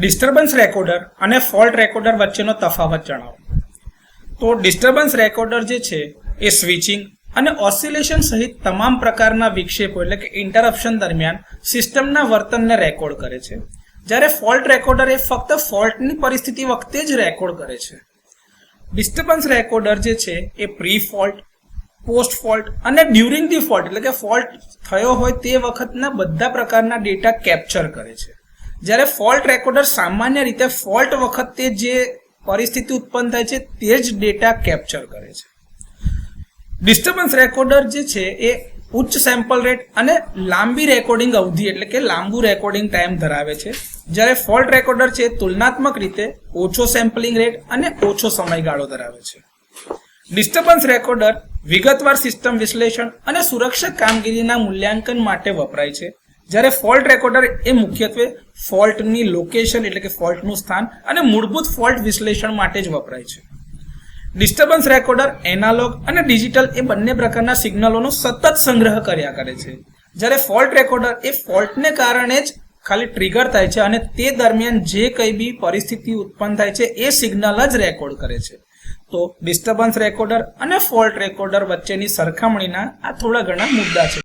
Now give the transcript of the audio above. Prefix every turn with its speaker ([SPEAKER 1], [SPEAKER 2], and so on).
[SPEAKER 1] Disturbance recorder અને fault recorder વચ્ચેનો તફાવત જણાવો. તો ડિસ્ટર્બન્સ રેકોર્ડર જે છે એ સ્વિચિંગ અને ઓસિલેશન સહિત તમામ પ્રકારના વિક્ષેપો એટલે કે ઇન્ટરપ્શન દરમિયાન સિસ્ટમના વર્તનને રેકોર્ડ કરે છે, જ્યારે ફોલ્ટ રેકોર્ડર એ ફક્ત ફોલ્ટની પરિસ્થિતિ વખતે જ રેકોર્ડ કરે છે. ડિસ્ટર્બન્સ રેકોર્ડર જે છે એ પ્રી ફોલ્ટ, પોસ્ટ ફોલ્ટ અને ડ્યુરિંગ ધી ફોલ્ટ એટલે કે ફોલ્ટ થયો હોય તે વખતના બધા પ્રકારના ડેટા કેપ્ચર કરે છે, જ્યારે ફોલ્ટ રેકોર્ડર સામાન્ય રીતે ફોલ્ટ વખતે જે પરિસ્થિતિ ઉત્પન્ન થાય છે તે જ ડેટા કેપ્ચર કરે છે. ડિસ્ટર્બન્સ રેકોર્ડર જે છે એ ઉચ્ચ સેમ્પલ રેટ અને લાંબી રેકોર્ડિંગ અવધિ એટલે કે લાંબુ રેકોર્ડિંગ ટાઈમ ધરાવે છે, જ્યારે ફોલ્ટ રેકોર્ડર છે તુલનાત્મક રીતે ઓછો સેમ્પલિંગ રેટ અને ઓછો સમયગાળો ધરાવે છે. ડિસ્ટર્બન્સ રેકોર્ડર વિગતવાર સિસ્ટમ વિશ્લેષણ અને સુરક્ષા કામગીરીના મૂલ્યાંકન માટે વપરાય છે, જ્યારે ફોલ્ટ રેકોર્ડર એ મુખ્યત્વે ફોલ્ટની લોકેશન એટલે કે ફોલ્ટનું સ્થાન અને મૂળભૂત ફોલ્ટ વિશ્લેષણ માટે જ વપરાય છે. ડિસ્ટર્બન્સ રેકોર્ડર એનાલોગ અને ડિજિટલ એ બંને પ્રકારના સિગ્નલોનો સતત સંગ્રહ કર્યા કરે છે, જ્યારે ફોલ્ટ રેકોર્ડર એ ફોલ્ટને કારણે જ ખાલી ટ્રિગર થાય છે અને તે દરમિયાન જે કંઈ બી પરિસ્થિતિ ઉત્પન્ન થાય છે એ સિગ્નલ જ રેકોર્ડ કરે છે. તો ડિસ્ટર્બન્સ રેકોર્ડર અને ફોલ્ટ રેકોર્ડર વચ્ચેની સરખામણીના આ થોડા ઘણા મુદ્દા છે.